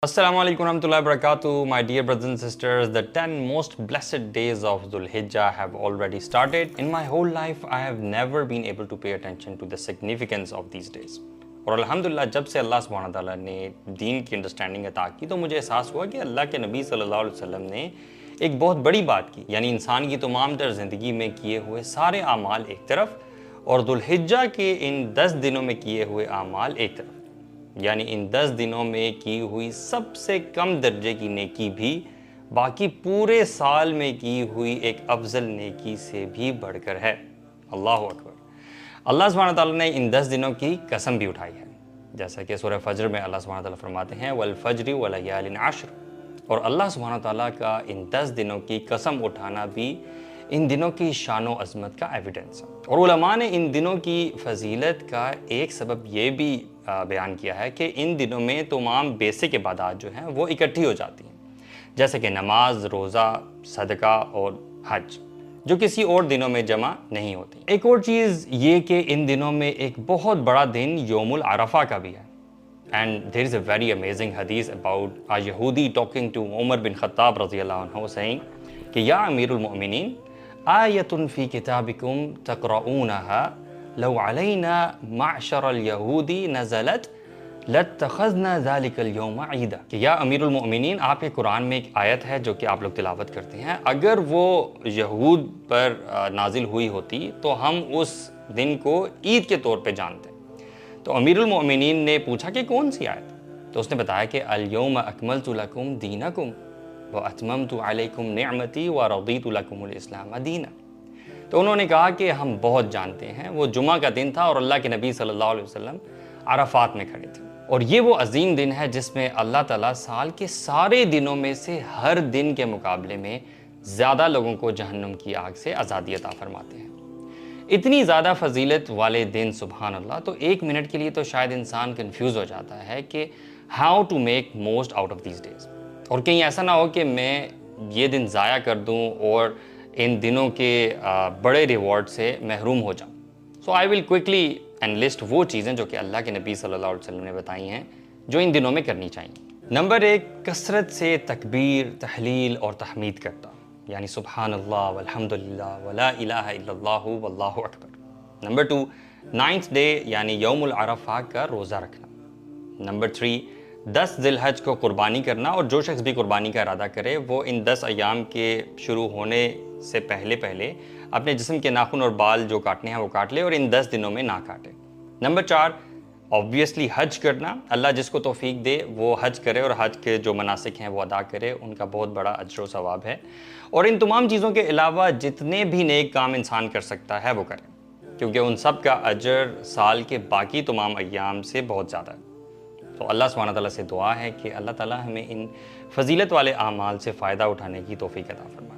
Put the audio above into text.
Assalamu alaikum warahmatullahi wabarakatuh. My dear brothers and sisters, the 10 most blessed days of Dhul Hijjah have already started. In my whole life, I have never been able to pay attention to the significance of these days. اور الحمدللہ جب سے اللہ سبحانہ تعالیٰ نے دین کی understanding عطا کی تو مجھے احساس ہوا کہ اللہ کے نبی صلی اللہ علیہ وسلم نے ایک بہت بڑی بات کی، یعنی انسان کی تمام تر زندگی میں کیے ہوئے سارے اعمال ایک طرف اور ذو الحجہ کے ان 10 دنوں میں کیے ہوئے اعمال ایک طرف، یعنی ان 10 دنوں میں کی ہوئی سب سے کم درجے کی نیکی بھی باقی پورے سال میں کی ہوئی ایک افضل نیکی سے بھی بڑھ کر ہے۔ اللہ اکبر۔ اللہ سبحانہ تعالیٰ نے ان 10 دنوں کی قسم بھی اٹھائی ہے، جیسا کہ سورہ فجر میں اللہ سبحانہ تعالیٰ فرماتے ہیں وَالْفَجْرِ وَلَيَالٍ عَشْرٍ، اور اللہ سبحانہ تعالیٰ کا ان 10 دنوں کی قسم اٹھانا بھی ان دنوں کی شان و عظمت کا ایویڈنس ہے۔ اور علماء نے ان دنوں کی فضیلت کا ایک سبب یہ بھی بیان کیا ہے کہ ان دنوں میں تمام بیسک عبادات جو ہیں وہ اکٹھی ہو جاتی ہیں، جیسے کہ نماز، روزہ، صدقہ اور حج، جو کسی اور دنوں میں جمع نہیں ہوتی۔ ایک اور چیز یہ کہ ان دنوں میں ایک بہت بڑا دن یوم العرفہ کا بھی ہے۔ And there is a very amazing hadith about a Yahudi talking to Umar bin Khattab رضی اللہ عنہ saying کہ یا امیر المؤمنین آیۃ فی کتابکم تقرؤونها لو علینا معشر الیہود نزلت لاتخذنا ذلک اليوم عیدا، کہ یا امیر المؤمنین آپ کے قرآن میں ایک آیت ہے جو کہ آپ لوگ تلاوت کرتے ہیں، اگر وہ یہود پر نازل ہوئی ہوتی تو ہم اس دن کو عید کے طور پہ جانتے۔ تو امیر المؤمنین نے پوچھا کہ کون سی آیت؟ تو اس نے بتایا کہ الیوم اکملت لکم دینکم واتممت علیکم نعمتی ورضیت لکم الاسلام دینا۔ تو انہوں نے کہا کہ ہم بہت جانتے ہیں، وہ جمعہ کا دن تھا اور اللہ کے نبی صلی اللہ علیہ وسلم عرفات میں کھڑے تھے، اور یہ وہ عظیم دن ہے جس میں اللہ تعالیٰ سال کے سارے دنوں میں سے ہر دن کے مقابلے میں زیادہ لوگوں کو جہنم کی آگ سے آزادی عطا فرماتے ہیں۔ اتنی زیادہ فضیلت والے دن، سبحان اللہ، تو ایک منٹ کے لیے تو شاید انسان کنفیوز ہو جاتا ہے کہ how to make most out of these days, اور کہیں ایسا نہ ہو کہ میں یہ دن ضائع کر دوں اور ان دنوں کے بڑے ریوارڈ سے محروم ہو جاؤں۔ سو آئی ول کوئکلی انلسٹ وہ چیزیں جو کہ اللہ کے نبی صلی اللہ علیہ وسلم نے بتائی ہیں جو ان دنوں میں کرنی چاہیے۔ نمبر 1، کثرت سے تکبیر، تحلیل اور تحمید کرتا، یعنی سبحان اللہ والحمدللہ ولا الہ الا اللہ واللہ اکبر۔ نمبر 2، 9th ڈے یعنی یوم العرفہ کا روزہ رکھنا۔ نمبر 3، 10 ذی الحج کو قربانی کرنا، اور جو شخص بھی قربانی کا ارادہ کرے وہ ان 10 ایام کے شروع ہونے سے پہلے اپنے جسم کے ناخن اور بال جو کاٹنے ہیں وہ کاٹ لے اور ان 10 دنوں میں نہ کاٹے۔ نمبر 4، obviously حج کرنا، اللہ جس کو توفیق دے وہ حج کرے اور حج کے جو مناسک ہیں وہ ادا کرے، ان کا بہت بڑا اجر و ثواب ہے۔ اور ان تمام چیزوں کے علاوہ جتنے بھی نیک کام انسان کر سکتا ہے وہ کرے، کیونکہ ان سب کا اجر سال کے باقی تمام ایام سے بہت زیادہ ہے۔ تو اللہ سبحانہ تعالیٰ سے دعا ہے کہ اللہ تعالیٰ ہمیں ان فضیلت والے اعمال سے فائدہ اٹھانے کی توفیق عطا فرمائے۔